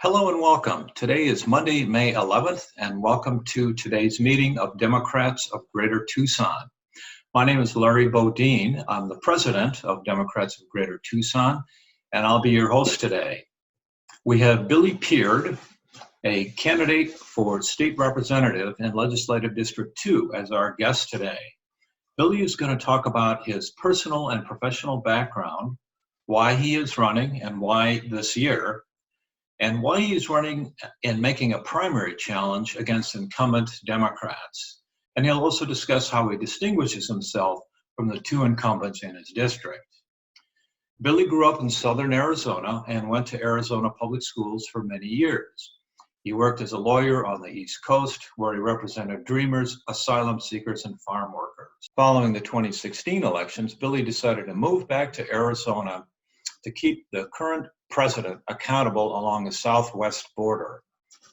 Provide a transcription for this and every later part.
Hello and welcome. Today is Monday, May 11th, and welcome to today's meeting of Democrats of Greater Tucson. My name is Larry Bodine. I'm the president of Democrats of Greater Tucson, and I'll be your host today. We have Billy Peard, a candidate for state representative in Legislative District 2, as our guest today. Billy is going to talk about his personal and professional background, why he is running and why this year, and why he is running and making a primary challenge against incumbent Democrats. And he'll also discuss how he distinguishes himself from the two incumbents in his district. Billy grew up in southern Arizona and went to Arizona public schools for many years. He worked as a lawyer on the East Coast, where he represented Dreamers, asylum seekers, and farm workers. Following the 2016 elections, Billy decided to move back to Arizona to keep the current president accountable along the southwest border.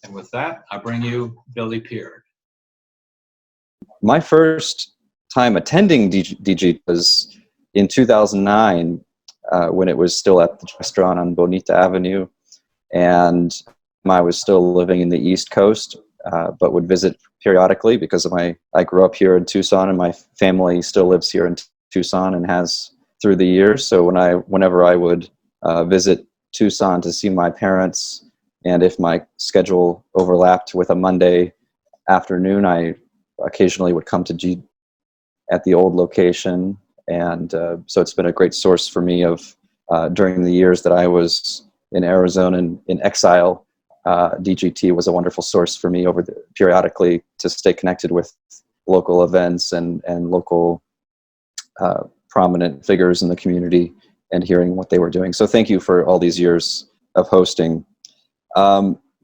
And with that, I bring you Billy Peard. My first time attending DG was in 2009 when it was still at the restaurant on Bonita Avenue, and I was still living in the East Coast, but would visit periodically because I grew up here in Tucson, and my family still lives here in Tucson and has through the years. So whenever I would visit Tucson to see my parents, and if my schedule overlapped with a Monday afternoon, I occasionally would come to at the old location. And so it's been a great source for me of during the years that I was in Arizona and in exile. DGT was a wonderful source for me periodically to stay connected with local events and local prominent figures in the community and hearing what they were doing. So thank you for all these years of hosting.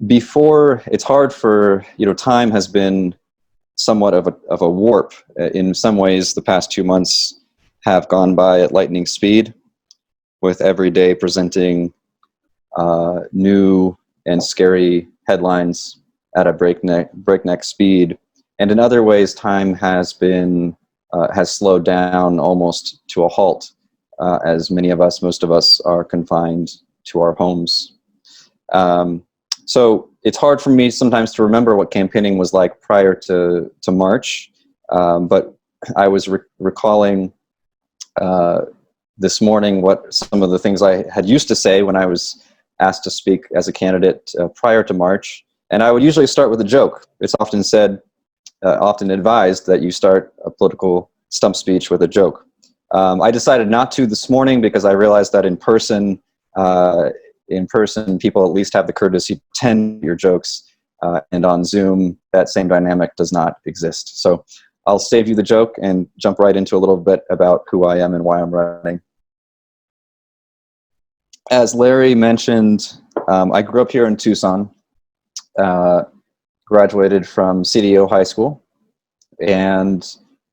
Before, it's hard for, time has been somewhat of a warp. In some ways, the past 2 months have gone by at lightning speed, with every day presenting new and scary headlines at a breakneck speed. And in other ways, time has slowed down almost to a halt, as most of us are confined to our homes. So it's hard for me sometimes to remember what campaigning was like prior to March, but I was recalling this morning what some of the things I had used to say when I was asked to speak as a candidate prior to March. And I would usually start with a joke. It's often said, often advised that you start a political stump speech with a joke. I decided not to this morning because I realized that in person, people at least have the courtesy to attend your jokes, and on Zoom, that same dynamic does not exist. So I'll save you the joke and jump right into a little bit about who I am and why I'm running. As Larry mentioned, I grew up here in Tucson, graduated from CDO High School, and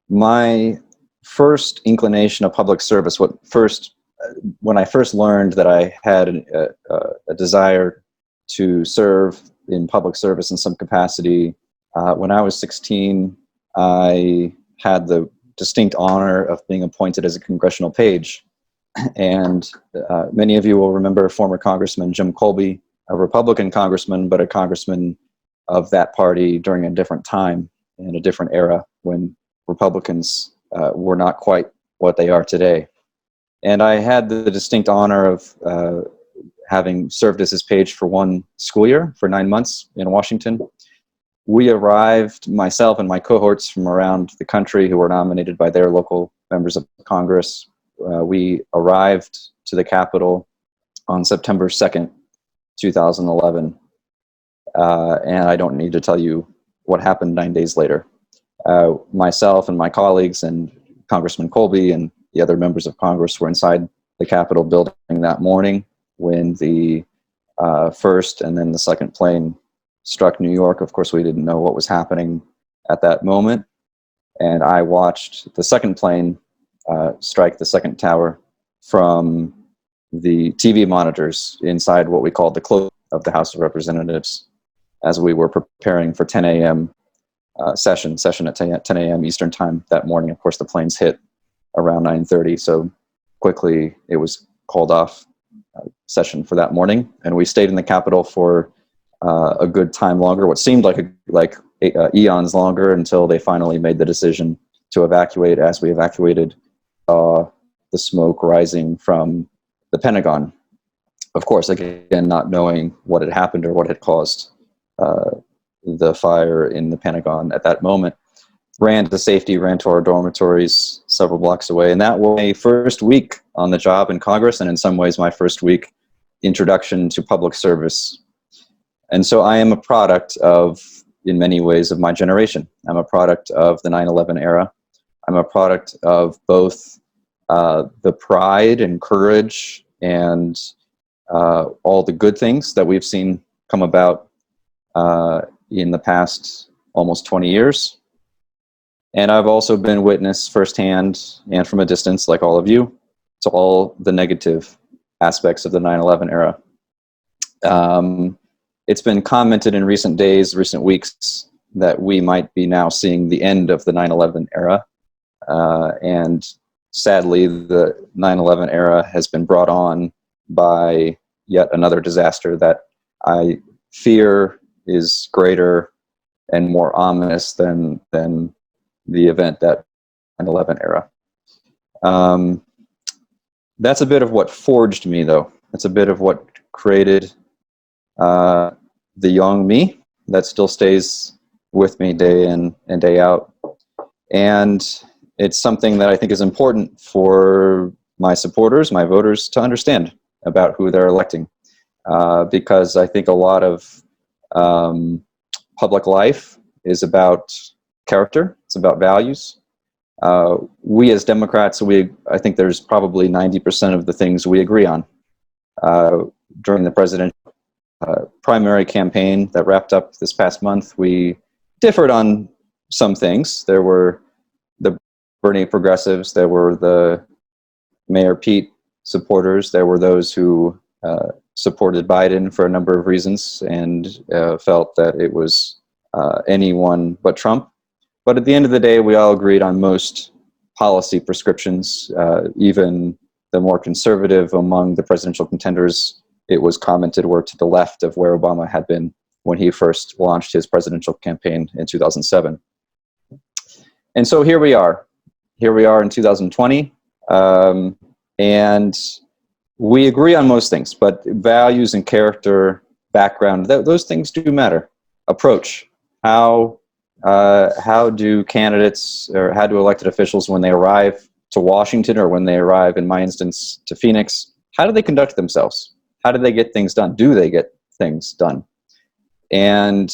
my first inclination of public service, when I first learned that I had a desire to serve in public service in some capacity, when I was 16, I had the distinct honor of being appointed as a congressional page. And many of you will remember former Congressman Jim Colby, a Republican congressman, but a congressman of that party during a different time in a different era when Republicans were not quite what they are today. And I had the distinct honor of having served as his page for one school year, for 9 months in Washington. We arrived, myself and my cohorts from around the country who were nominated by their local members of Congress, we arrived to the Capitol on September 2nd, 2011. And I don't need to tell you what happened 9 days later. Myself and my colleagues and Congressman Colby and the other members of Congress were inside the Capitol building that morning when the first and then the second plane struck New York. Of course, we didn't know what was happening at that moment. And I watched the second plane strike the second tower from the TV monitors inside what we called the cloak of the House of Representatives as we were preparing for 10 a.m. Session at 10 a.m. Eastern time that morning. Of course, the planes hit around 9:30, so quickly it was called off session for that morning, and we stayed in the Capitol for a good time longer, what seemed like eons longer, until they finally made the decision to evacuate. As we evacuated, the smoke rising from the Pentagon. Of course, again, not knowing what had happened or what had caused the fire in the Pentagon at that moment. Ran to safety, ran to our dormitories several blocks away. And that was my first week on the job in Congress, and in some ways my first week introduction to public service. And so I am a product of, in many ways, of my generation. I'm a product of the 9/11 era. I'm a product of both the pride and courage and all the good things that we've seen come about in the past almost 20 years. And I've also been witness firsthand and from a distance, like all of you, to all the negative aspects of the 9/11 era. It's been commented in recent days, recent weeks, that we might be now seeing the end of the 9/11 era. And sadly, the 9/11 era has been brought on by yet another disaster that I fear is greater and more ominous than the event that 9/11 era. That's a bit of what forged me, though. That's a bit of what created the young me that still stays with me day in and day out. And it's something that I think is important for my supporters, my voters, to understand about who they're electing. Because I think a lot of public life is about character, it's about values. We as Democrats, I think there's probably 90% of the things we agree on. During the presidential primary campaign that wrapped up this past month, we differed on some things. There were the Bernie progressives, there were the Mayor Pete supporters, there were those who supported Biden for a number of reasons and felt that it was anyone but Trump. But at the end of the day, we all agreed on most policy prescriptions. Even the more conservative among the presidential contenders, it was commented, were to the left of where Obama had been when he first launched his presidential campaign in 2007. And so here we are. Here we are in 2020. And we agree on most things, but values and character, background, those things do matter. Approach. How do candidates, or how do elected officials, when they arrive to Washington, or when they arrive, in my instance, to Phoenix, how do they conduct themselves? How do they get things done? Do they get things done? And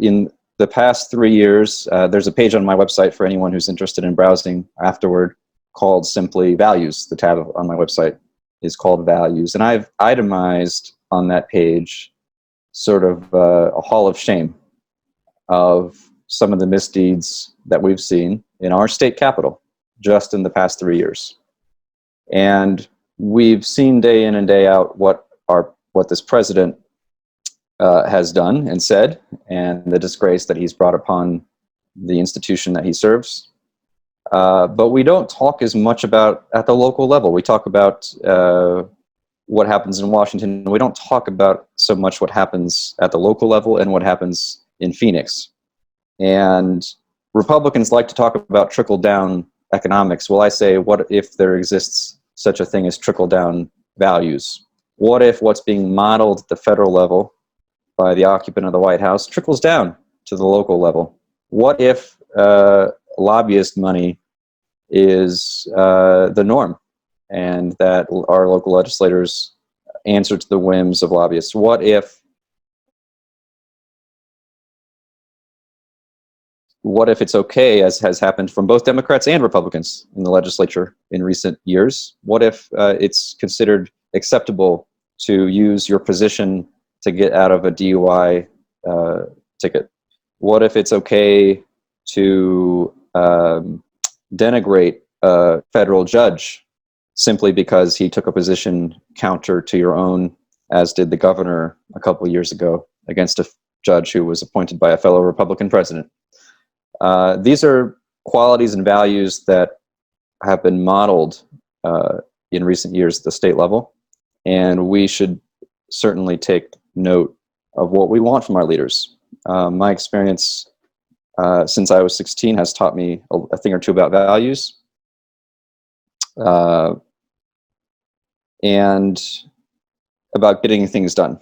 in the past 3 years, there's a page on my website for anyone who's interested in browsing afterward called simply Values. The tab on my website is called Values. And I've itemized on that page sort of a hall of shame of some of the misdeeds that we've seen in our state capital just in the past 3 years. And we've seen day in and day out what this president has done and said, and the disgrace that he's brought upon the institution that he serves. But we don't talk as much about at the local level. We talk about what happens in Washington. We don't talk about so much what happens at the local level and what happens in Phoenix. And Republicans like to talk about trickle-down economics. Well, I say, what if there exists such a thing as trickle-down values? What if what's being modeled at the federal level by the occupant of the White House trickles down to the local level? What if lobbyist money is the norm, and that our local legislators answer to the whims of lobbyists? What if it's okay, as has happened from both Democrats and Republicans in the legislature in recent years? What if it's considered acceptable to use your position to get out of a DUI ticket? What if it's okay to denigrate a federal judge simply because he took a position counter to your own, as did the governor a couple of years ago against a judge who was appointed by a fellow Republican president? These are qualities and values that have been modeled in recent years at the state level, and we should certainly take note of what we want from our leaders. My experience since I was 16 has taught me a thing or two about values, and about getting things done.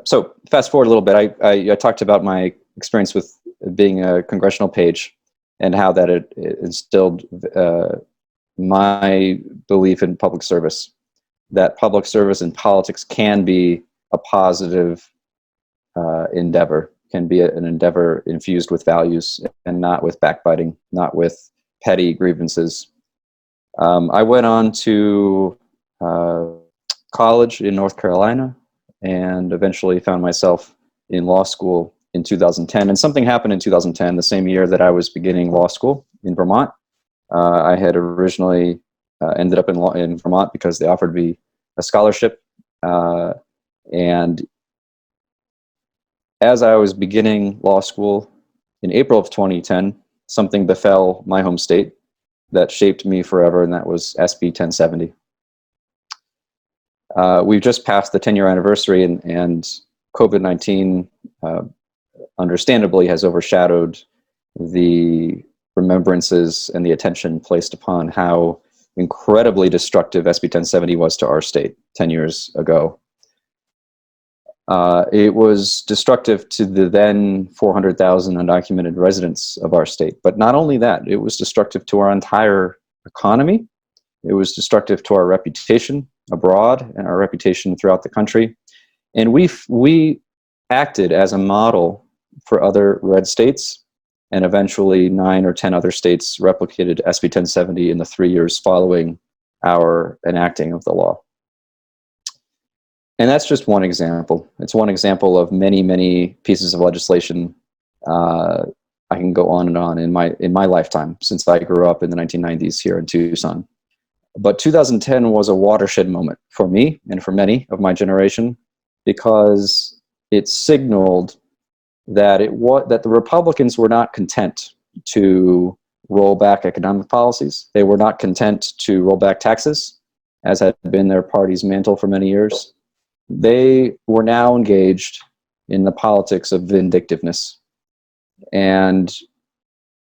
So fast forward a little bit, I talked about my experience with being a congressional page and how that it instilled my belief in public service, that public service in politics can be a positive endeavor, can be an endeavor infused with values and not with backbiting, not with petty grievances. I went on to college in North Carolina and eventually found myself in law school in 2010. And something happened in 2010, the same year that I was beginning law school in Vermont. I had originally ended up in Vermont because they offered me a scholarship. And as I was beginning law school in April of 2010, something befell my home state that shaped me forever, and that was SB 1070. We've just passed the 10-year anniversary, and COVID-19 understandably has overshadowed the remembrances and the attention placed upon how incredibly destructive SB 1070 was to our state 10 years ago. It was destructive to the then 400,000 undocumented residents of our state. But not only that, it was destructive to our entire economy. It was destructive to our reputation abroad and our reputation throughout the country. And we acted as a model for other red states, and eventually 9 or 10 other states replicated SB 1070 in the 3 years following our enacting of the law. And that's just one example. It's one example of many, many pieces of legislation. I can go on and on in my lifetime, since I grew up in the 1990s here in Tucson. But 2010 was a watershed moment for me and for many of my generation, because it signaled that that the Republicans were not content to roll back economic policies. They were not content to roll back taxes, as had been their party's mantle for many years. They were now engaged in the politics of vindictiveness and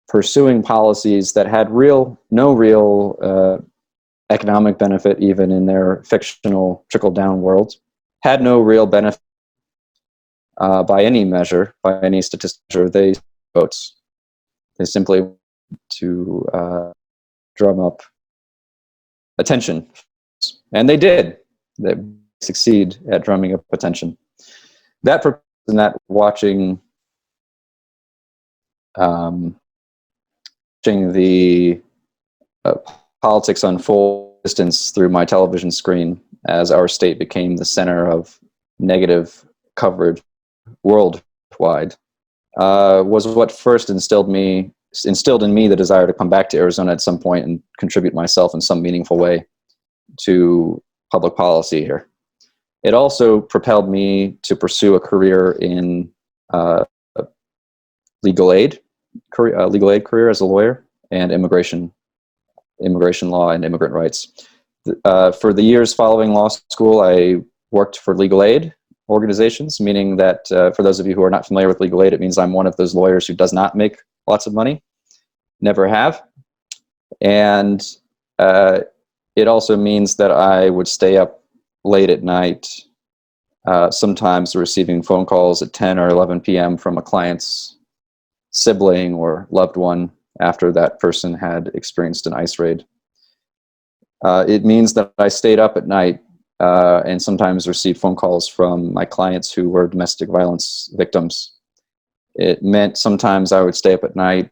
pursuing policies that had no real economic benefit, even in their fictional trickle-down world, had no real benefit by any measure, by any statistic measure. They votes. They simply to drum up attention, and they did. They succeed at drumming up attention. That purpose in that watching the politics unfold distance through my television screen as our state became the center of negative coverage worldwide was what first instilled in me the desire to come back to Arizona at some point and contribute myself in some meaningful way to public policy here. It also propelled me to pursue a career in legal aid career as a lawyer, and immigration law and immigrant rights. For the years following law school, I worked for legal aid organizations, meaning that for those of you who are not familiar with legal aid, it means I'm one of those lawyers who does not make lots of money, never have. And it also means that I would stay up late at night, sometimes receiving phone calls at 10 or 11 p.m. from a client's sibling or loved one after that person had experienced an ICE raid. It means that I stayed up at night and sometimes received phone calls from my clients who were domestic violence victims. It meant sometimes I would stay up at night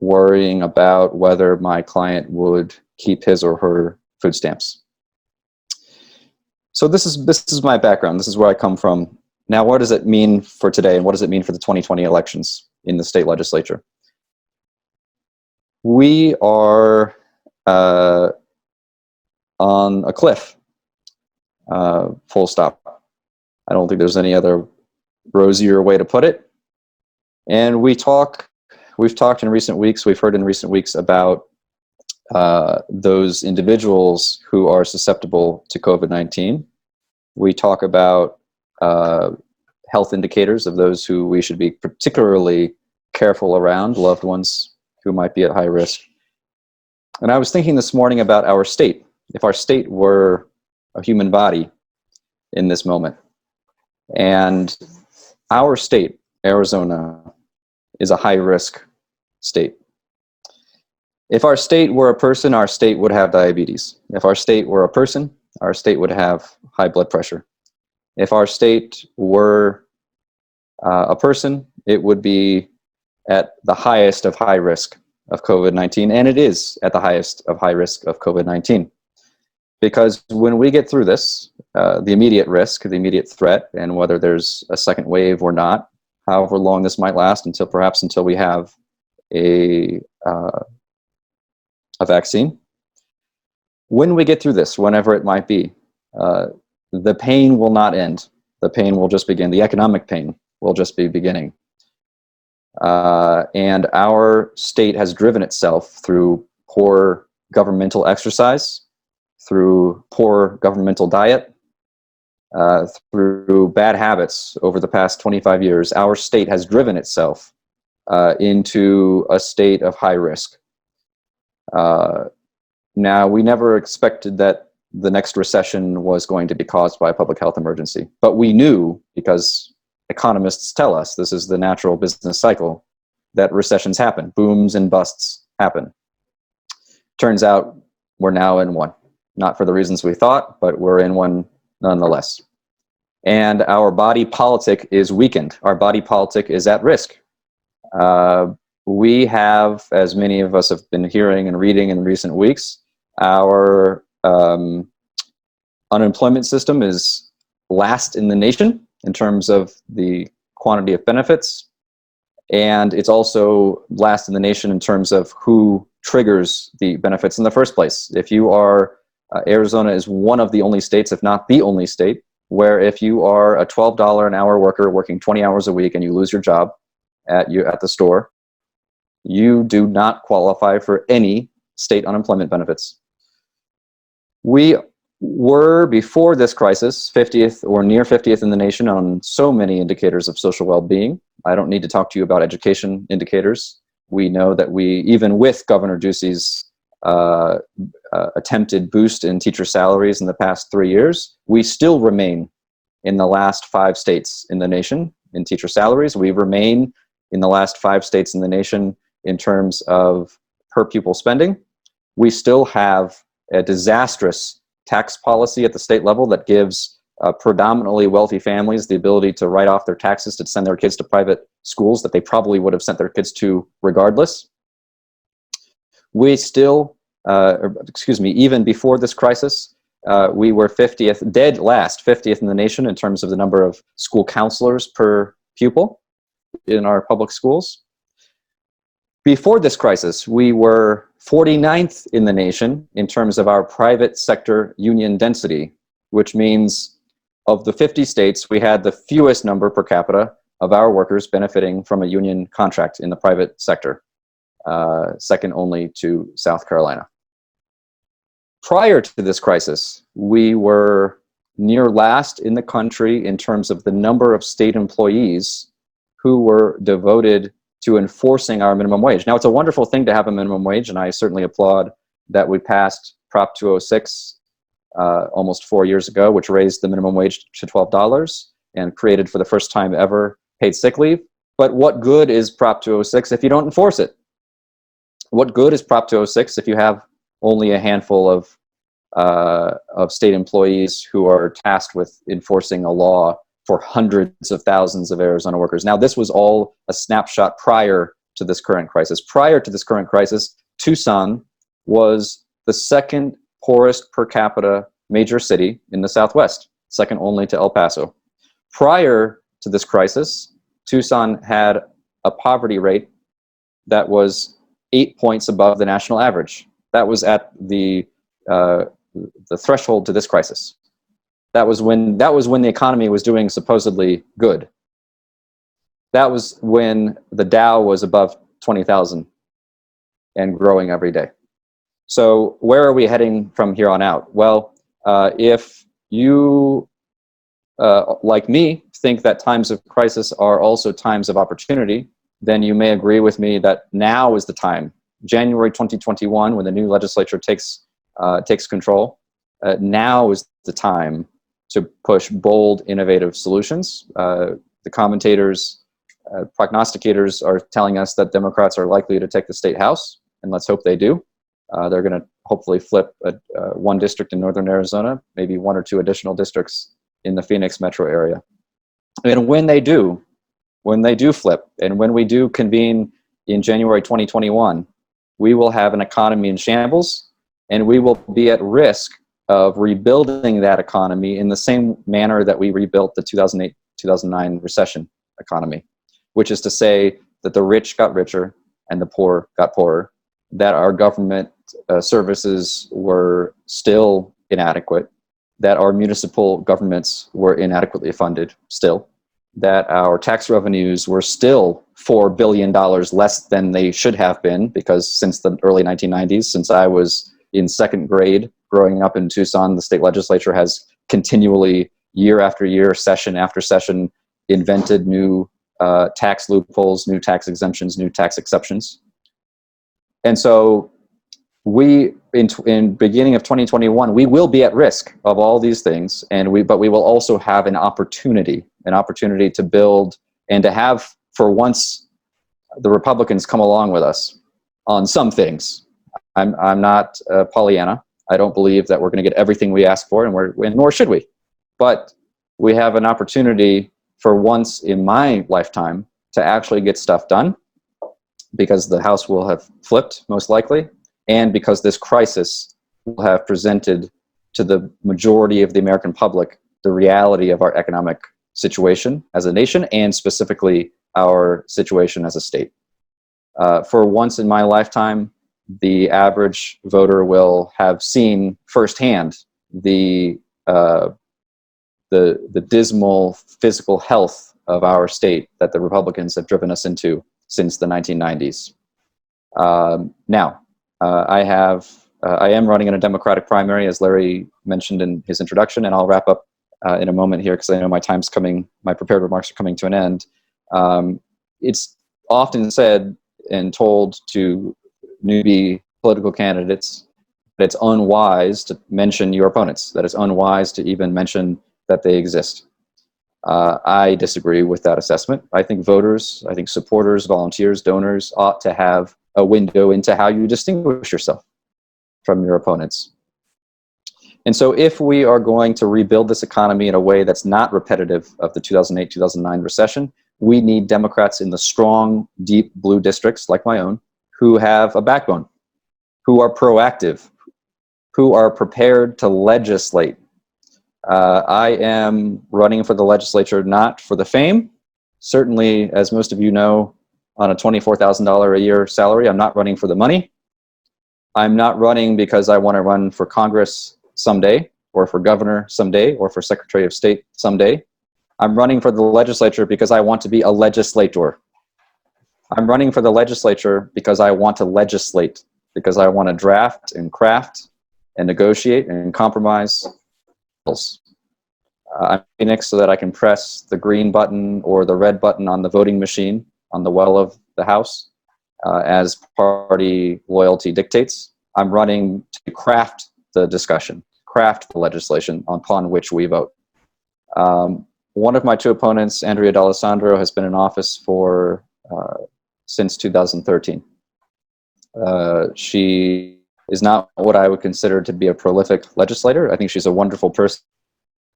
worrying about whether my client would keep his or her food stamps. So this is my background. This is where I come from. Now, what does it mean for today, and what does it mean for the 2020 elections in the state legislature? We are on a cliff, full stop. I don't think there's any other rosier way to put it. And we've talked in recent weeks, we've heard in recent weeks about those individuals who are susceptible to COVID-19. We talk about health indicators of those who we should be particularly careful around, loved ones who might be at high risk. And I was thinking this morning about our state. If our state were a human body in this moment, and our state, Arizona, is a high-risk state. If our state were a person, our state would have diabetes. If our state were a person, our state would have high blood pressure. If our state were a person, it would be at the highest of high risk of COVID-19, and it is at the highest of high risk of COVID-19. Because when we get through this, the immediate risk, the immediate threat, and whether there's a second wave or not, however long this might last, perhaps until we have a vaccine. When we get through this, whenever it might be, the pain will not end. The pain will just begin. The economic pain will just be beginning. And our state has driven itself through poor governmental exercise, through poor governmental diet, through bad habits over the past 25 years. Our state has driven itself into a state of high risk. Now, we never expected that the next recession was going to be caused by a public health emergency, but we knew, because economists tell us this is the natural business cycle, that recessions happen, booms and busts happen. Turns out we're now in one. Not for the reasons we thought, but we're in one nonetheless. And our body politic is weakened. Our body politic is at risk. We have, as many of us have been hearing and reading in recent weeks, our unemployment system is last in the nation in terms of the quantity of benefits. And it's also last in the nation in terms of who triggers the benefits in the first place. If you are Arizona is one of the only states, if not the only state, where if you are a $12 an hour worker working 20 hours a week and you lose your job at the store, you do not qualify for any state unemployment benefits. We were, before this crisis, 50th or near 50th in the nation on so many indicators of social well-being. I don't need to talk to you about education indicators. We know that we, even with Governor Ducey's attempted boost in teacher salaries in the past 3 years, we still remain in the last 5 states in the nation in teacher salaries. We remain in the last 5 states in the nation in terms of per pupil spending. We still have a disastrous tax policy at the state level that gives predominantly wealthy families the ability to write off their taxes to send their kids to private schools that they probably would have sent their kids to regardless. We still, even before this crisis, we were 50th, dead last, 50th in the nation in terms of the number of school counselors per pupil in our public schools. Before this crisis, we were 49th in the nation in terms of our private sector union density, which means of the 50 states, we had the fewest number per capita of our workers benefiting from a union contract in the private sector, second only to South Carolina. Prior to this crisis, we were near last in the country in terms of the number of state employees who were devoted to enforcing our minimum wage. Now, it's a wonderful thing to have a minimum wage, and I certainly applaud that we passed Prop 206 almost 4 years ago, which raised the minimum wage to $12 and created for the first time ever paid sick leave. But what good is Prop 206 if you don't enforce it? What good is Prop 206 if you have only a handful of state employees who are tasked with enforcing a law for hundreds of thousands of Arizona workers? Now, this was all a snapshot prior to this current crisis. Prior to this current crisis, Tucson was the second poorest per capita major city in the Southwest, second only to El Paso. Prior to this crisis, Tucson had a poverty rate that was 8 points above the national average. That was at the threshold to this crisis. That was when the economy was doing supposedly good. That was when the Dow was above 20,000 and growing every day. So where are we heading from here on out? Well, if you, like me, think that times of crisis are also times of opportunity, then you may agree with me that now is the time. January 2021, when the new legislature takes control, now is the time to push bold, innovative solutions. The commentators, prognosticators are telling us that Democrats are likely to take the state house, and let's hope they do. They're going to hopefully flip one district in northern Arizona, maybe one or two additional districts in the Phoenix metro area. And when they do flip, and when we do convene in January 2021, we will have an economy in shambles, and we will be at risk of rebuilding that economy in the same manner that we rebuilt the 2008-2009 recession economy, which is to say that the rich got richer and the poor got poorer, that our government services were still inadequate, that our municipal governments were inadequately funded still, that our tax revenues were still $4 billion less than they should have been, because since the early 1990s, since I was in second grade growing up in Tucson, the state legislature has continually, year after year, session after session, invented new tax loopholes, new tax exemptions, new tax exceptions. And so we, in beginning of 2021, we will be at risk of all these things, but we will also have an opportunity to build and to have, for once, the Republicans come along with us on some things. I'm not Pollyanna. I don't believe that we're going to get everything we ask for, and nor should we. But we have an opportunity for once in my lifetime to actually get stuff done, because the House will have flipped, most likely, and because this crisis will have presented to the majority of the American public the reality of our economic situation as a nation, and specifically our situation as a state. For once in my lifetime, the average voter will have seen firsthand the dismal physical health of our state that the Republicans have driven us into since the 1990s. Now, I am running in a Democratic primary, as Larry mentioned in his introduction, and I'll wrap up in a moment here because I know my prepared remarks are coming to an end. It's often said and told to newbie political candidates that it's unwise to mention your opponents, that it's unwise to even mention that they exist. I disagree with that assessment. I think voters, I think supporters, volunteers, donors ought to have a window into how you distinguish yourself from your opponents. And so if we are going to rebuild this economy in a way that's not repetitive of the 2008-2009 recession, we need Democrats in the strong, deep blue districts like my own, who have a backbone, who are proactive, who are prepared to legislate. I am running for the legislature not for the fame. Certainly, as most of you know, on a $24,000 a year salary, I'm not running for the money. I'm not running because I want to run for Congress someday, or for governor someday, or for Secretary of State someday. I'm running for the legislature because I want to be a legislator. I'm running for the legislature because I want to legislate, because I want to draft and craft and negotiate and compromise bills. I'm in Phoenix so that I can press the green button or the red button on the voting machine on the well of the House as party loyalty dictates. I'm running to craft the discussion, craft the legislation upon which we vote. One of my two opponents, Andrea Dalessandro, has been in office for since 2013. She is not what I would consider to be a prolific legislator. I think she's a wonderful person,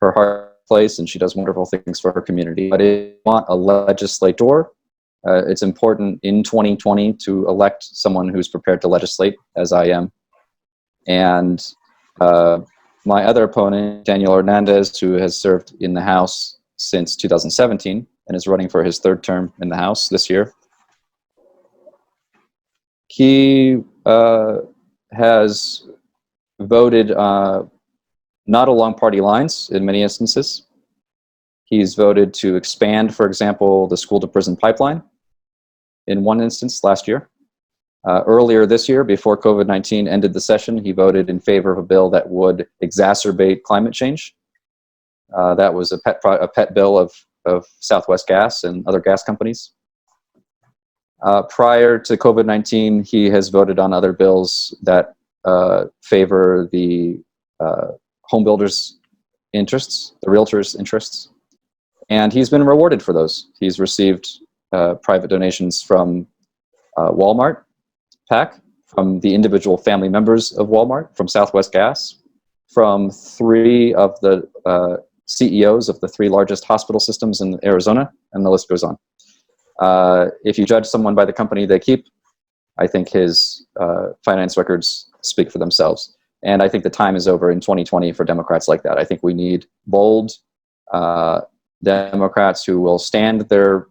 her heart place, and she does wonderful things for her community. But if you want a legislator, it's important in 2020 to elect someone who's prepared to legislate, as I am. And my other opponent, Daniel Hernandez, who has served in the House since 2017 and is running for his third term in the House this year. He has voted not along party lines in many instances. He's voted to expand, for example, the school-to-prison pipeline in one instance last year. Earlier this year, before COVID-19 ended the session, he voted in favor of a bill that would exacerbate climate change. That was a pet bill of Southwest Gas and other gas companies. Prior to COVID-19, he has voted on other bills that favor the home builders' interests, the realtors' interests, and he's been rewarded for those. He's received private donations from Walmart PAC, from the individual family members of Walmart, from Southwest Gas, from 3 of the CEOs of the 3 largest hospital systems in Arizona, and the list goes on. If you judge someone by the company they keep, I think his finance records speak for themselves. And I think the time is over in 2020 for Democrats like that. I think we need bold Democrats who will stand their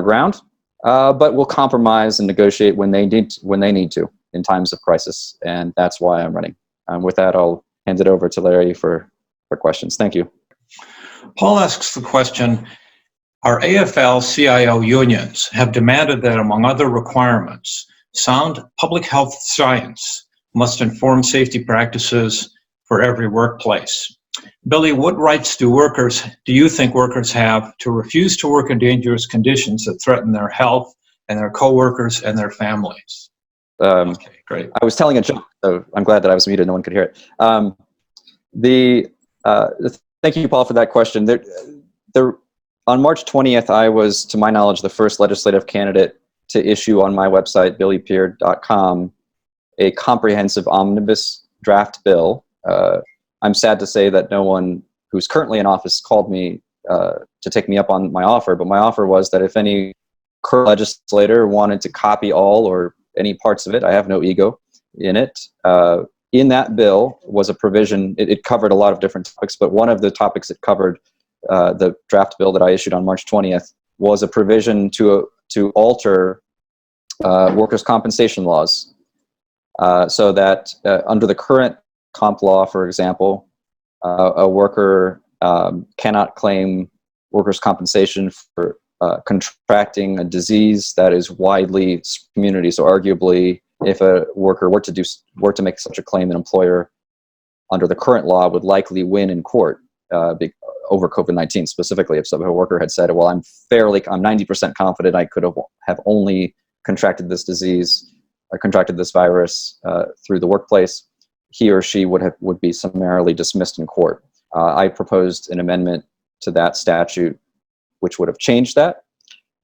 ground, but will compromise and negotiate when they need to in times of crisis. And that's why I'm running. With that, I'll hand it over to Larry for questions. Thank you. Paul asks the question, our AFL-CIO unions have demanded that, among other requirements, sound public health science must inform safety practices for every workplace. Billy, what rights do you think workers have to refuse to work in dangerous conditions that threaten their health and their coworkers and their families? Okay, great. I was telling a joke, so I'm glad that I was muted, no one could hear it. Thank you, Paul, for that question. On March 20th, I was, to my knowledge, the first legislative candidate to issue on my website, billypeard.com, a comprehensive omnibus draft bill. I'm sad to say that no one who's currently in office called me to take me up on my offer, but my offer was that if any current legislator wanted to copy all or any parts of it, I have no ego in it. In that bill was a provision, it covered a lot of different topics, but one of the topics it covered, the draft bill that I issued on March 20th, was a provision to alter workers' compensation laws so that under the current comp law, for example, a worker cannot claim workers' compensation for contracting a disease that is widely community. So arguably, if a worker were to make such a claim, an employer under the current law would likely win in court over COVID-19 specifically. If a worker had said, well, I'm 90% confident I could have only contracted this disease, contracted this virus through the workplace, he or she would be summarily dismissed in court. I proposed an amendment to that statute which would have changed that.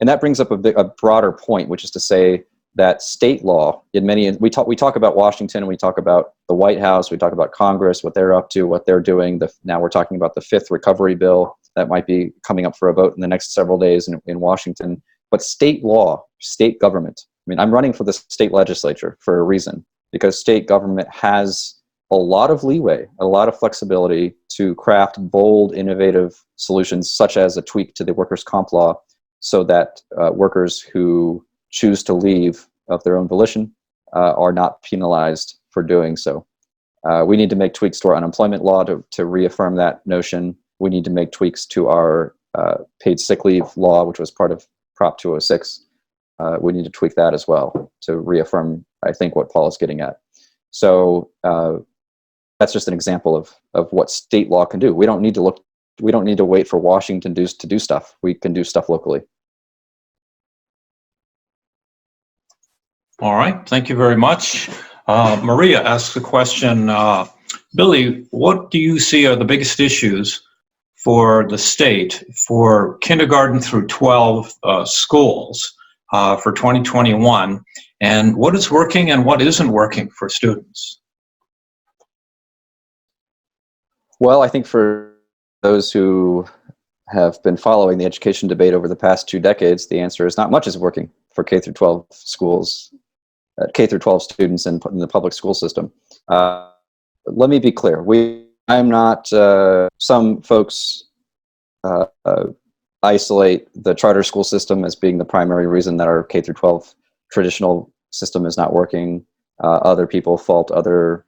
And that brings up a broader point, which is to say that state law, we talk about Washington, and we talk about the White House, we talk about Congress, what they're up to, what they're doing. Now we're talking about the 5th recovery bill that might be coming up for a vote in the next several days in Washington. But state law, state government, I mean, I'm running for the state legislature for a reason, because state government has a lot of leeway, a lot of flexibility to craft bold, innovative solutions, such as a tweak to the workers' comp law, so that workers who choose to leave of their own volition are not penalized for doing so. We need to make tweaks to our unemployment law to reaffirm that notion. We need to make tweaks to our paid sick leave law, which was part of Prop 206. We need to tweak that as well to reaffirm, I think, what Paul is getting at. So that's just an example of what state law can do. We don't need to wait for Washington to do stuff. We can do stuff locally. All right, thank you very much. Maria asks a question. Billy, what do you see are the biggest issues for the state for kindergarten through 12 schools for 2021? And what is working and what isn't working for students? Well, I think for those who have been following the education debate over the past 2 decades, the answer is not much is working for K through 12 schools, K through 12 students in the public school system. Let me be clear. I'm not, some folks isolate the charter school system as being the primary reason that our K through 12 traditional system is not working. Other people fault other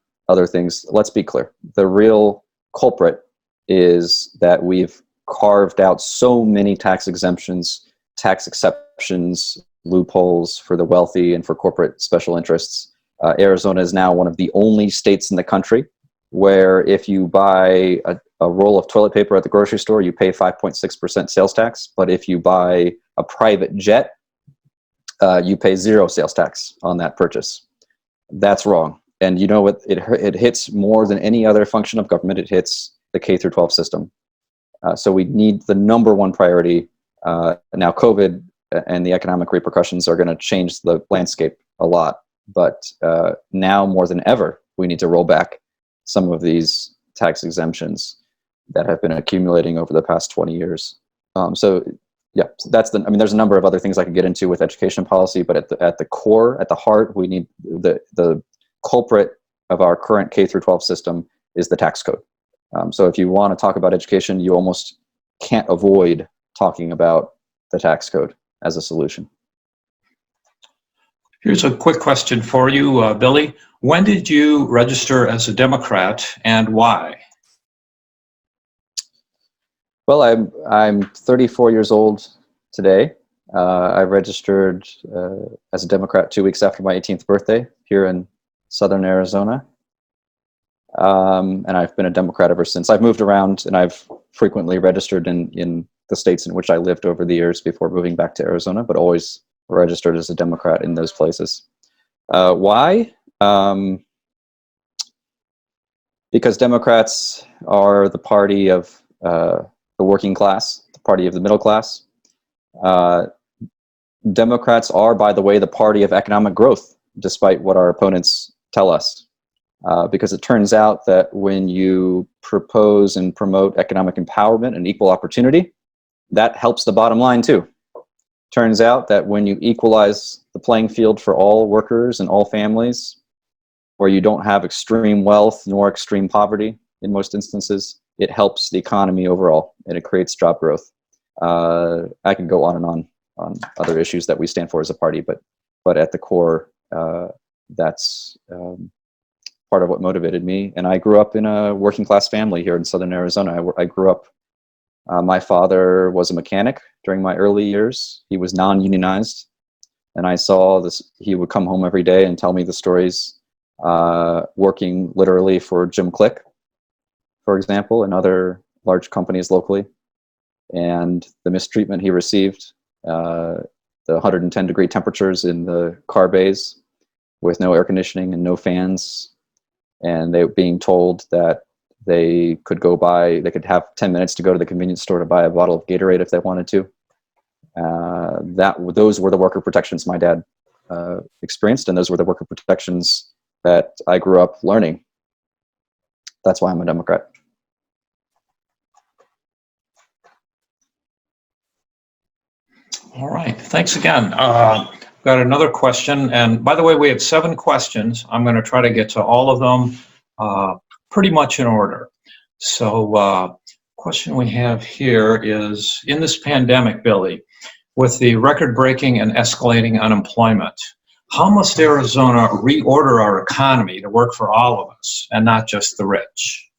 things. Let's be clear. The real culprit is that we've carved out so many tax exemptions, tax exceptions, loopholes for the wealthy and for corporate special interests. Arizona is now one of the only states in the country where if you buy a roll of toilet paper at the grocery store, you pay 5.6% sales tax. But if you buy a private jet, you pay 0 sales tax on that purchase. That's wrong. And you know what? It hits more than any other function of government. It hits the K through 12 system. So we need the #1 priority. Now COVID and the economic repercussions are going to change the landscape a lot. But now more than ever, we need to roll back some of these tax exemptions that have been accumulating over the past 20 years. So yeah, that's I mean, there's a number of other things I could get into with education policy, but at the core, at the heart, we need the culprit of our current K through 12 system is the tax code. So if you want to talk about education, you almost can't avoid talking about the tax code as a solution. Here's a quick question for you, Billy. When did you register as a Democrat and why? Well, I'm 34 years old today. I registered as a Democrat 2 weeks after my 18th birthday here in Southern Arizona. And I've been a Democrat ever since. I've moved around and I've frequently registered in the states in which I lived over the years before moving back to Arizona, but always registered as a Democrat in those places. Why? Because Democrats are the party of the working class, the party of the middle class. Democrats are, by the way, the party of economic growth, despite what our opponents tell us. Because it turns out that when you propose and promote economic empowerment and equal opportunity, that helps the bottom line too. Turns out that when you equalize the playing field for all workers and all families, where you don't have extreme wealth nor extreme poverty in most instances, it helps the economy overall and it creates job growth. I can go on and on other issues that we stand for as a party, but at the core, that's part of what motivated me. And I grew up in a working class family here in Southern Arizona. I grew up, my father was a mechanic during my early years. He was non-unionized. And I saw this, he would come home every day and tell me the stories, working literally for Jim Click, for example, and other large companies locally. And the mistreatment he received, the 110-degree temperatures in the car bays with no air conditioning and no fans, and they were being told that they could have 10 minutes to go to the convenience store to buy a bottle of Gatorade if they wanted to. Those were the worker protections my dad experienced, and those were the worker protections that I grew up learning. That's why I'm a Democrat. All right, thanks again. Got another question, and by the way, we have 7 questions. I'm going to try to get to all of them pretty much in order. So question we have here is, in this pandemic, Billy, with the record-breaking and escalating unemployment, how must Arizona reorder our economy to work for all of us and not just the rich?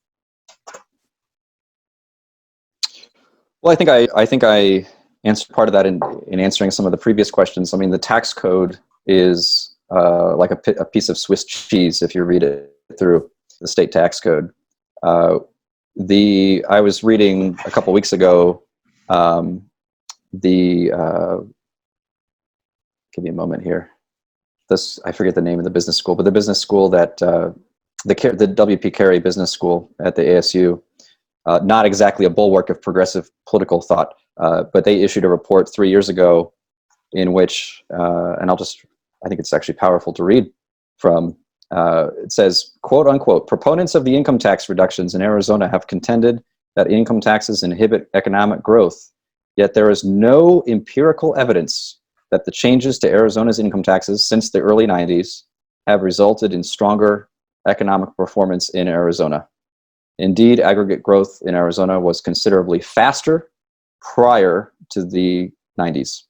Well, I think I answered part of that in answering some of the previous questions. I mean, the tax code is like a piece of Swiss cheese if you read it through, the state tax code. I was reading a couple weeks ago give me a moment here. I forget the name of the business school, but the business school that the W.P. Carey Business School at the ASU, not exactly a bulwark of progressive political thought, but they issued a report 3 years ago in which, and I think it's actually powerful to read from, it says, quote unquote, proponents of the income tax reductions in Arizona have contended that income taxes inhibit economic growth, yet there is no empirical evidence that the changes to Arizona's income taxes since the early 90s have resulted in stronger economic performance in Arizona. Indeed, aggregate growth in Arizona was considerably faster prior to the 90s,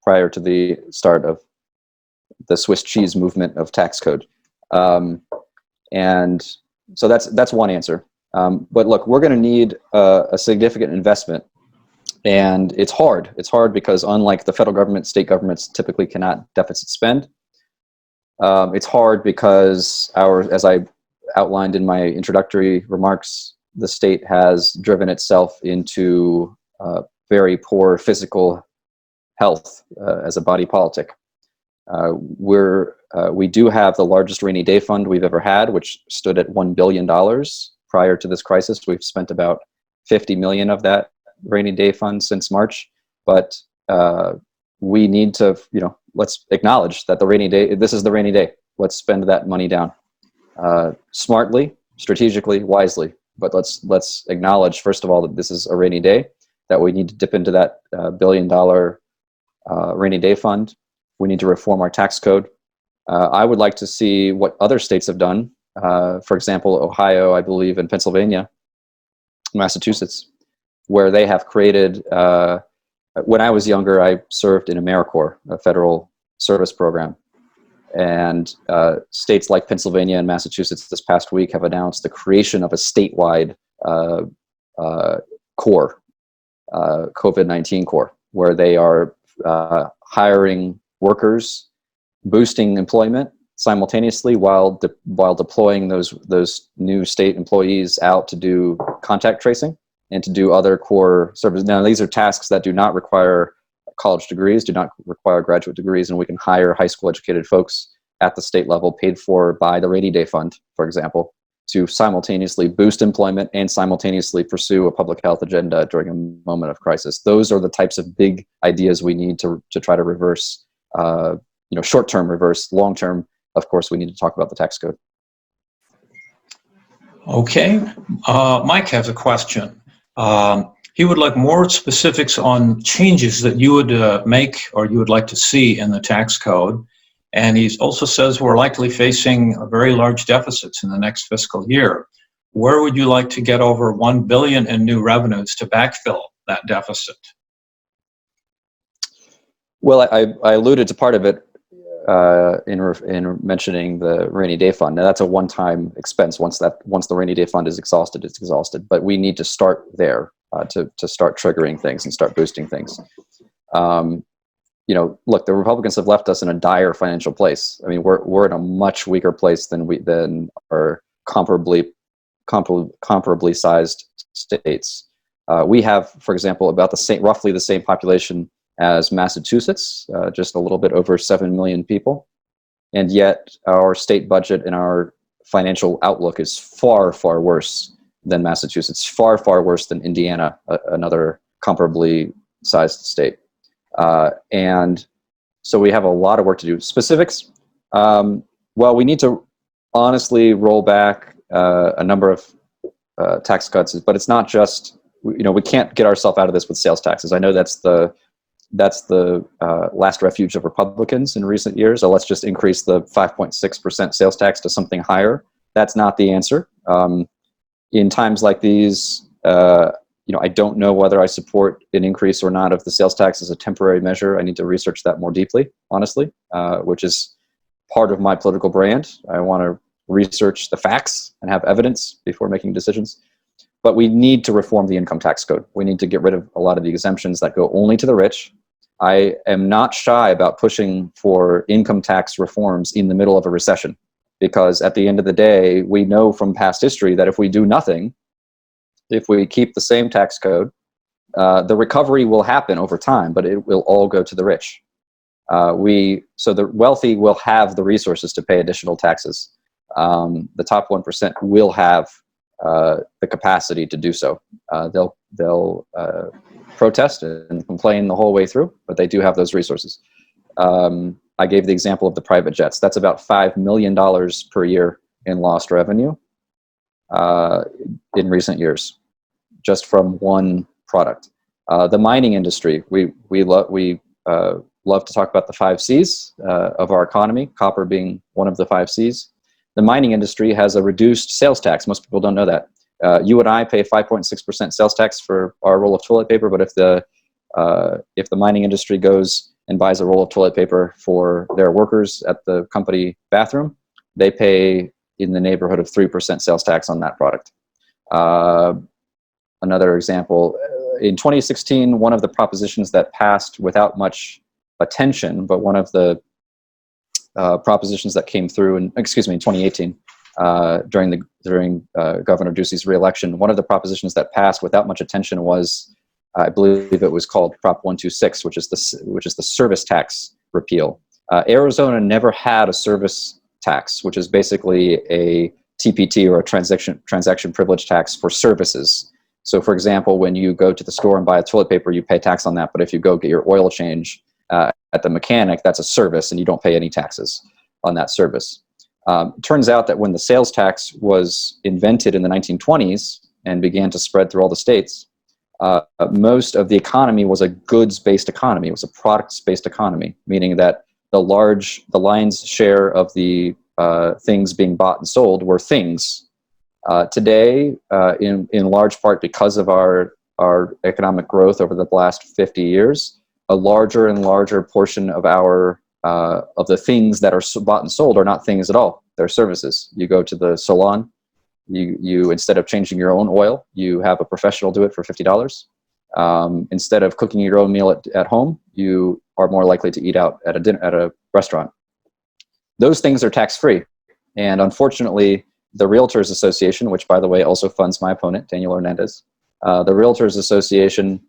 prior to the start of the Swiss cheese movement of tax code. And so that's one answer. But look, we're going to need a significant investment And it's hard. It's hard because unlike the federal government, state governments typically cannot deficit spend. It's hard because as I outlined in my introductory remarks, the state has driven itself into very poor physical health as a body politic. We do have the largest rainy day fund we've ever had, which stood at $1 billion prior to this crisis. We've spent about 50 million of that rainy day fund since March, but we need to, let's acknowledge that this is the rainy day. Let's spend that money down smartly, strategically, wisely. But let's acknowledge, first of all, that this is a rainy day, that we need to dip into that $1 billion rainy day fund. We need to reform our tax code. I would like to see what other states have done. For example, Ohio, I believe, and Pennsylvania, Massachusetts, where they have created, when I was younger, I served in AmeriCorps, a federal service program. And states like Pennsylvania and Massachusetts this past week have announced the creation of a statewide corps, COVID-19 corps, where they are hiring workers, boosting employment simultaneously while deploying those new state employees out to do contact tracing and to do other core services. Now, these are tasks that do not require college degrees, do not require graduate degrees, and we can hire high school educated folks at the state level paid for by the rainy day fund, for example, to simultaneously boost employment and simultaneously pursue a public health agenda during a moment of crisis. Those are the types of big ideas we need to try to reverse, short-term reverse. Long-term, of course, we need to talk about the tax code. Okay, Mike has a question. He would like more specifics on changes that you would make or you would like to see in the tax code. And he also says we're likely facing very large deficits in the next fiscal year. Where would you like to get over $1 billion in new revenues to backfill that deficit? Well, I alluded to part of it in mentioning the rainy day fund. Now, that's a one-time expense. Once the rainy day fund is exhausted, it's exhausted. But we need to start there to start triggering things and start boosting things. Look, the Republicans have left us in a dire financial place. I mean, we're in a much weaker place than our comparably sized states. We have, for example, roughly the same population as Massachusetts, just a little bit over 7 million people, and yet our state budget and our financial outlook is far, far worse than Massachusetts, far, far worse than Indiana, another comparably sized state. And so we have a lot of work to do. Specifics, well, we need to honestly roll back a number of tax cuts, but it's not just, we can't get ourselves out of this with sales taxes. I know that's the last refuge of Republicans in recent years. So let's just increase the 5.6% sales tax to something higher. That's not the answer. In times like these, I don't know whether I support an increase or not of the sales tax as a temporary measure. I need to research that more deeply, honestly, which is part of my political brand. I want to research the facts and have evidence before making decisions. But we need to reform the income tax code. We need to get rid of a lot of the exemptions that go only to the rich. I am not shy about pushing for income tax reforms in the middle of a recession, because at the end of the day, we know from past history that if we do nothing, if we keep the same tax code, the recovery will happen over time, but it will all go to the rich. So the wealthy will have the resources to pay additional taxes. The top 1% will have the capacity to do so. They'll protest and complain the whole way through, but they do have those resources. I gave the example of the private jets. That's about $5 million per year in lost revenue in recent years, just from one product. The mining industry, we love to talk about the 5 C's of our economy, copper being one of the 5 C's. The mining industry has a reduced sales tax. Most people don't know that. You and I pay 5.6% sales tax for our roll of toilet paper, but if the mining industry goes and buys a roll of toilet paper for their workers at the company bathroom, they pay in the neighborhood of 3% sales tax on that product. Another example, in 2016, one of the propositions that passed without much attention, but one of the propositions that came through in 2018 during Governor Ducey's reelection, one of the propositions that passed without much attention was, I believe it was called Prop 126, which is the service tax repeal. Arizona never had a service tax, which is basically a TPT, or a transaction privilege tax for services. So, for example, when you go to the store and buy a toilet paper, you pay tax on that. But if you go get your oil change at the mechanic, that's a service, and you don't pay any taxes on that service. Turns out that when the sales tax was invented in the 1920s and began to spread through all the states, most of the economy was a goods-based economy. It was a products-based economy, meaning that the lion's share of the things being bought and sold were things. Today, in large part because of our economic growth over the last 50 years, a larger and larger portion of of the things that are bought and sold are not things at all. They're services. You go to the salon, you instead of changing your own oil, you have a professional do it for $50. Instead of cooking your own meal at home, you are more likely to eat out at a restaurant. Those things are tax-free. And unfortunately, the Realtors Association, which, by the way, also funds my opponent, Daniel Hernandez, the Realtors Association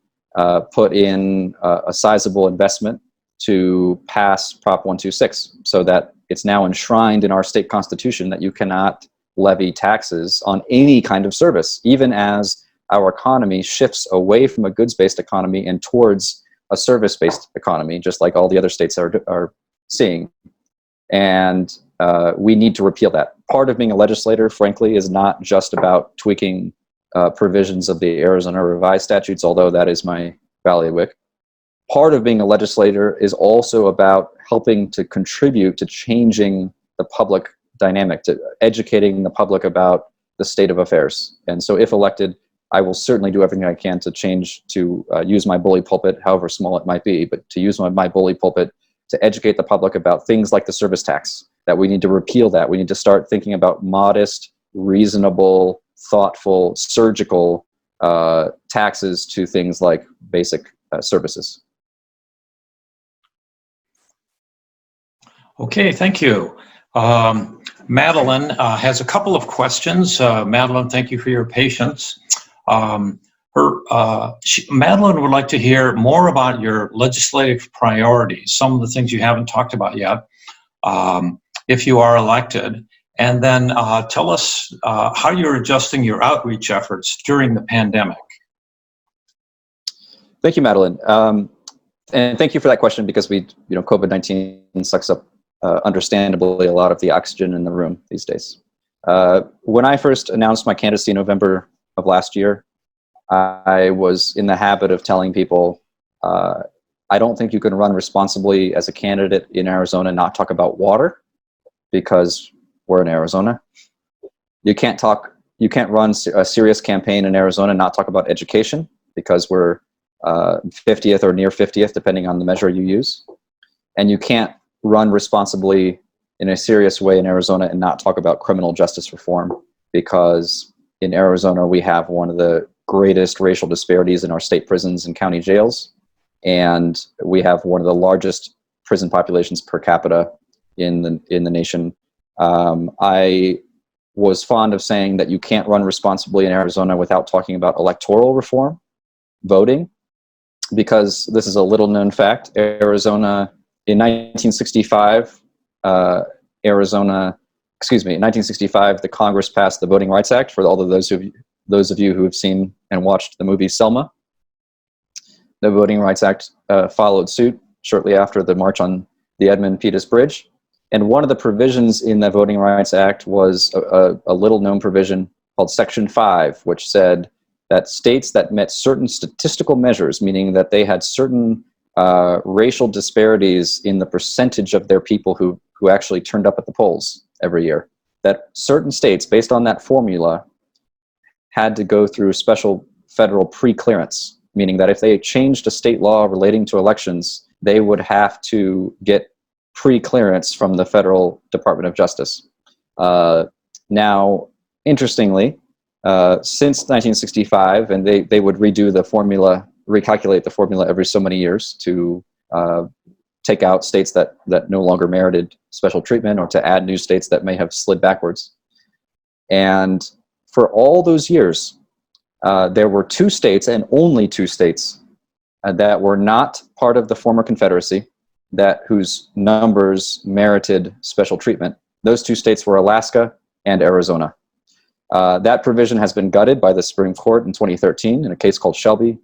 put in a sizable investment to pass Prop 126, so that it's now enshrined in our state constitution that you cannot levy taxes on any kind of service, even as our economy shifts away from a goods-based economy and towards a service-based economy, just like all the other states are seeing. And we need to repeal that. Part of being a legislator, frankly, is not just about tweaking provisions of the Arizona revised statutes, although that is my bailiwick. Part of being a legislator is also about helping to contribute to changing the public dynamic, to educating the public about the state of affairs. And so if elected, I will certainly do everything I can to use my bully pulpit, however small it might be, but to use my bully pulpit to educate the public about things like the service tax, that we need to repeal that. We need to start thinking about modest, reasonable, thoughtful, surgical taxes to things like basic services. Okay, thank you. Madeline has a couple of questions. Madeline, thank you for your patience. Madeline would like to hear more about your legislative priorities, some of the things you haven't talked about yet, if you are elected, and then tell us how you're adjusting your outreach efforts during the pandemic. Thank you, Madeline. And thank you for that question, because COVID-19 sucks up, understandably, a lot of the oxygen in the room these days. When I first announced my candidacy in November of last year, I was in the habit of telling people, I don't think you can run responsibly as a candidate in Arizona and not talk about water, because we're in Arizona. You can't run a serious campaign in Arizona and not talk about education, because we're 50th or near 50th, depending on the measure you use. And you can't run responsibly in a serious way in Arizona and not talk about criminal justice reform, because in Arizona we have one of the greatest racial disparities in our state prisons and county jails, and we have one of the largest prison populations per capita in the nation. I was fond of saying that you can't run responsibly in Arizona without talking about electoral reform, voting, because this is a little known fact. Arizona in 1965, in 1965, the Congress passed the Voting Rights Act, for all of those of you who have seen and watched the movie Selma. The Voting Rights Act followed suit shortly after the March on the Edmund Pettus Bridge. And one of the provisions in the Voting Rights Act was a little-known provision called Section 5, which said that states that met certain statistical measures, meaning that they had certain racial disparities in the percentage of their people who actually turned up at the polls every year, that certain states, based on that formula, had to go through special federal pre-clearance, meaning that if they changed a state law relating to elections, they would have to get pre-clearance from the Federal Department of Justice. Now, interestingly, since 1965, and they would redo the formula, recalculate the formula every so many years to take out states that no longer merited special treatment, or to add new states that may have slid backwards. And for all those years, there were 2 states, and only 2 states, that were not part of the former Confederacy, whose numbers merited special treatment. Those 2 states were Alaska and Arizona. That provision has been gutted by the Supreme Court in 2013 in a case called Shelby,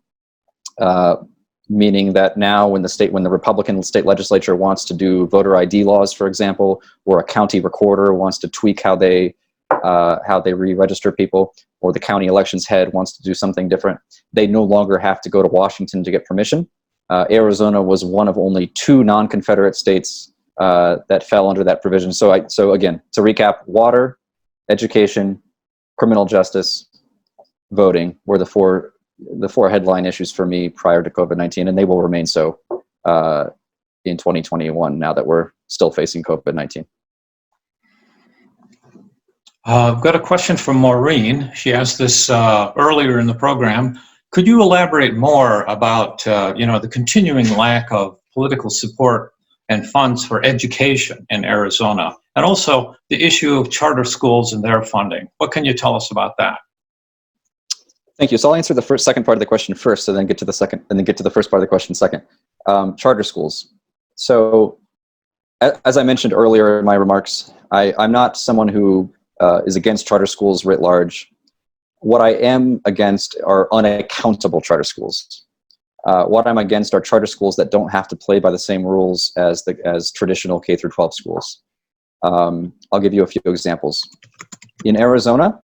meaning that now when the Republican state legislature wants to do voter ID laws, for example, or a county recorder wants to tweak how they re-register people, or the county elections head wants to do something different, they no longer have to go to Washington to get permission. Arizona was one of only 2 non-Confederate states that fell under that provision. So again, to recap, water, education, criminal justice, voting were the four headline issues for me prior to COVID-19, and they will remain so in 2021 now that we're still facing COVID-19. I've got a question from Maureen. She asked this earlier in the program. Could you elaborate more about the continuing lack of political support and funds for education in Arizona, and also the issue of charter schools and their funding? What can you tell us about that? Thank you. So I'll answer the second part of the question first, and then get to the first part of the question second. Charter schools. So, as I mentioned earlier in my remarks, I'm not someone who is against charter schools writ large. What I am against are unaccountable charter schools. What I'm against are charter schools that don't have to play by the same rules as traditional K through 12 schools. I'll give you a few examples. In Arizona,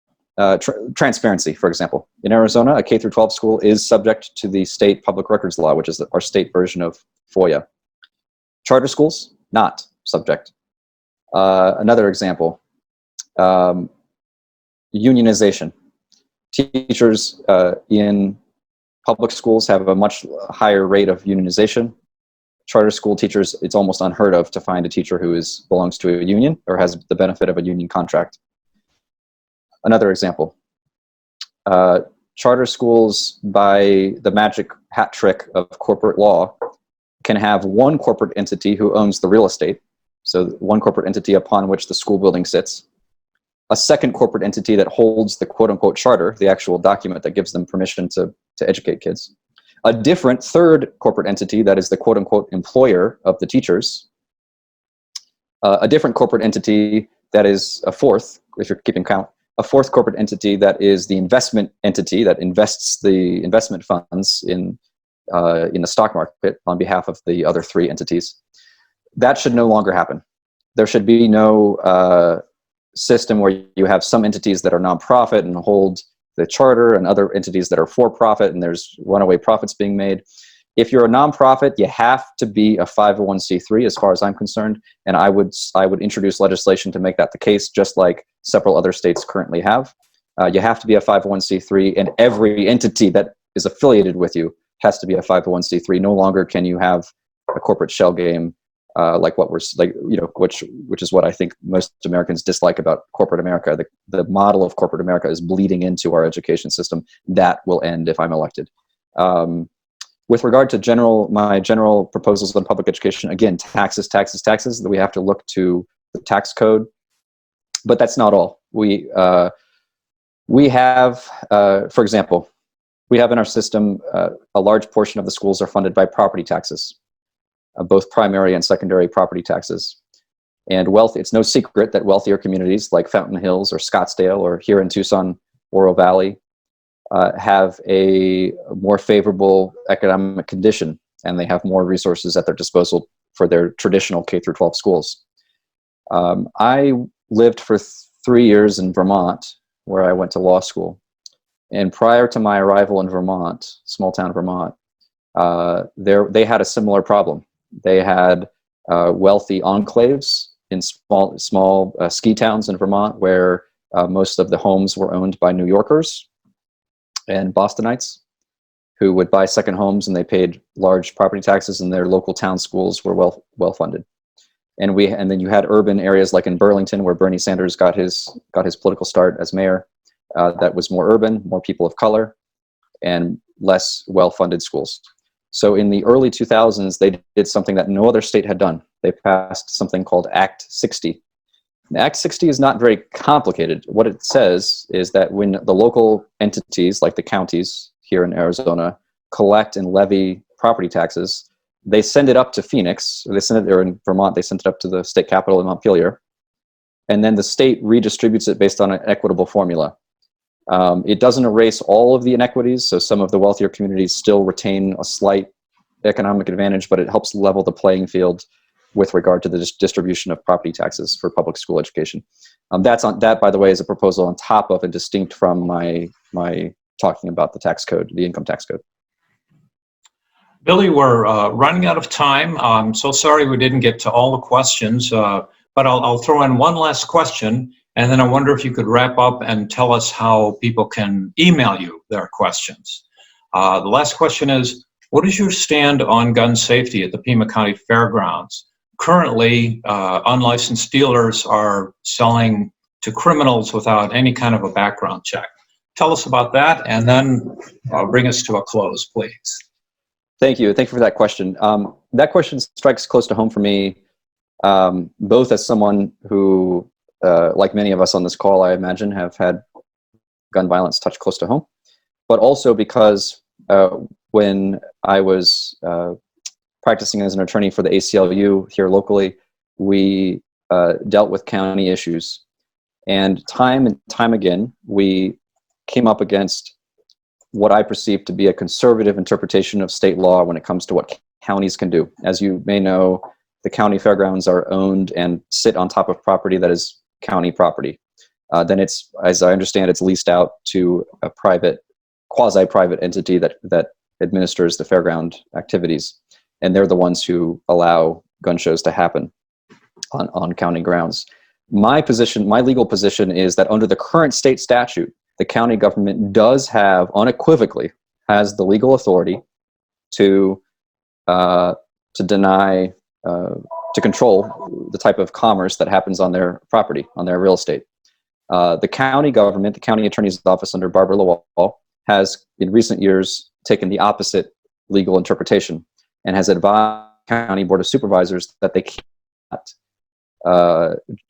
transparency, for example. In Arizona, a K through 12 school is subject to the state public records law, which is our state version of FOIA. Charter schools, not subject. Another example, unionization. Teachers in public schools have a much higher rate of unionization. Charter school teachers, it's almost unheard of to find a teacher who belongs to a union or has the benefit of a union contract. Another example, charter schools, by the magic hat trick of corporate law, can have one corporate entity who owns the real estate, so one corporate entity upon which the school building sits, a second corporate entity that holds the quote-unquote charter, the actual document that gives them permission to educate kids, a different third corporate entity that is the quote-unquote employer of the teachers, a different corporate entity that is a fourth, if you're keeping count, a fourth corporate entity that is the investment entity that invests the investment funds in the stock market on behalf of the other 3 entities. That should no longer happen. There should be no system where you have some entities that are nonprofit and hold the charter, and other entities that are for-profit, and there's runaway profits being made. If you're a nonprofit, you have to be a 501c3 as far as I'm concerned, and I would introduce legislation to make that the case, just like several other states currently have. You have to be a 501c3, and every entity that is affiliated with you has to be a 501c3. No longer can you have a corporate shell game which is what I think most Americans dislike about corporate America. The model of corporate America is bleeding into our education system. That will end if I'm elected. With regard to my general proposals on public education, again, taxes, that we have to look to the tax code, but that's not all. We have, for example, we have in our system a large portion of the schools are funded by property taxes. Both primary and secondary property taxes. And it's no secret that wealthier communities like Fountain Hills or Scottsdale or here in Tucson, Oro Valley, have a more favorable economic condition, and they have more resources at their disposal for their traditional K through 12 schools. I lived for 3 years in Vermont, where I went to law school. And prior to my arrival in Vermont, small town Vermont, they had a similar problem. They had wealthy enclaves in small ski towns in Vermont, where most of the homes were owned by New Yorkers and Bostonites who would buy second homes, and they paid large property taxes, and their local town schools were well funded. And then you had urban areas like in Burlington, where Bernie Sanders got his political start as mayor, that was more urban, more people of color, and less well-funded schools. So in the early 2000s, they did something that no other state had done. They passed something called Act 60. And Act 60 is not very complicated. What it says is that when the local entities, like the counties here in Arizona, collect and levy property taxes, they send it up to Phoenix, or they send it, or in Vermont, they send it up to the state capital in Montpelier, and then the state redistributes it based on an equitable formula. It doesn't erase all of the inequities, so some of the wealthier communities still retain a slight economic advantage, but it helps level the playing field with regard to the distribution of property taxes for public school education. That, by the way, is a proposal on top of and distinct from my talking about the tax code, the income tax code. Billy, we're running out of time. I'm so sorry we didn't get to all the questions, but I'll throw in one last question, and then I wonder if you could wrap up and tell us how people can email you their questions. The last question is, what is your stand on gun safety at the Pima County Fairgrounds? Currently, unlicensed dealers are selling to criminals without any kind of a background check. Tell us about that, and then bring us to a close, please. Thank you. Thank you for that question. That question strikes close to home for me, both as someone who, like many of us on this call, I imagine, have had gun violence touch close to home, but also because when I was practicing as an attorney for the ACLU here locally, we dealt with county issues. And time again, we came up against what I perceive to be a conservative interpretation of state law when it comes to what counties can do. As you may know, the county fairgrounds are owned and sit on top of property that is county property. Then it's, as I understand, it's leased out to a private, quasi-private entity that administers the fairground activities. And they're the ones who allow gun shows to happen on county grounds. My legal position is that under the current state statute, the county government does have, unequivocally, has the legal authority to deny, to control the type of commerce that happens on their property, on their real estate. The county government, the county attorney's office under Barbara Lawal, has in recent years taken the opposite legal interpretation and has advised the county board of supervisors that they cannot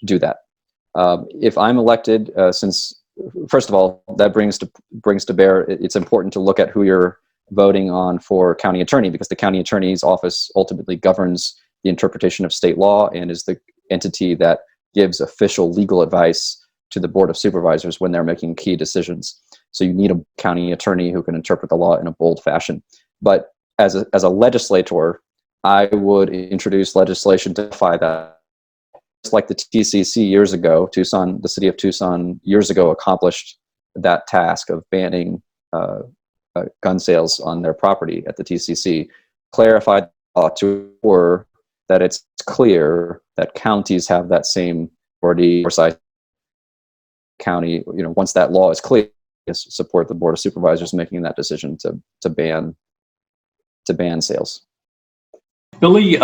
do that. If I'm elected, since first of all, that brings to bear, it's important to look at who you're voting on for county attorney, because the county attorney's office ultimately governs the interpretation of state law and is the entity that gives official legal advice to the board of supervisors when they're making key decisions. So you need a county attorney who can interpret the law in a bold fashion. But as a legislator, I would introduce legislation to defy that. Just like the TCC years ago, the city of Tucson years ago accomplished that task of banning gun sales on their property at the TCC, clarified the law to ensure that it's clear that counties have that same authority. County, once that law is clear, support the board of supervisors making that decision to ban sales. Billy,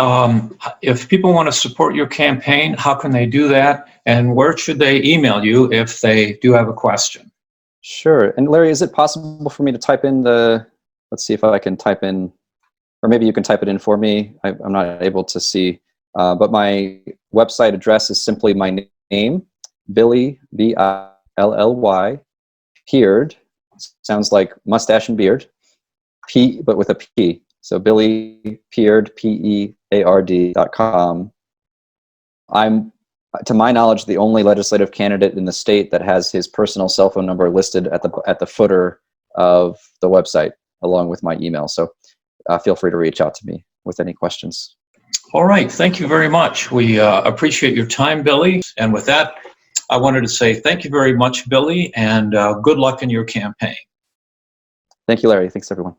if people want to support your campaign, how can they do that? And where should they email you if they do have a question? Sure. And Larry, is it possible for me to type in let's see if I can type in, or maybe you can type it in for me. I'm not able to see, but my website address is simply my name, Billy, B-I-L-L-Y, Peard, sounds like mustache and beard, but with a P. So Billy Peard, Peard.com. I'm, to my knowledge, the only legislative candidate in the state that has his personal cell phone number listed at the footer of the website, along with my email. So feel free to reach out to me with any questions. All right. Thank you very much. We appreciate your time, Billy. And with that, I wanted to say thank you very much, Billy, and good luck in your campaign. Thank you, Larry. Thanks, everyone.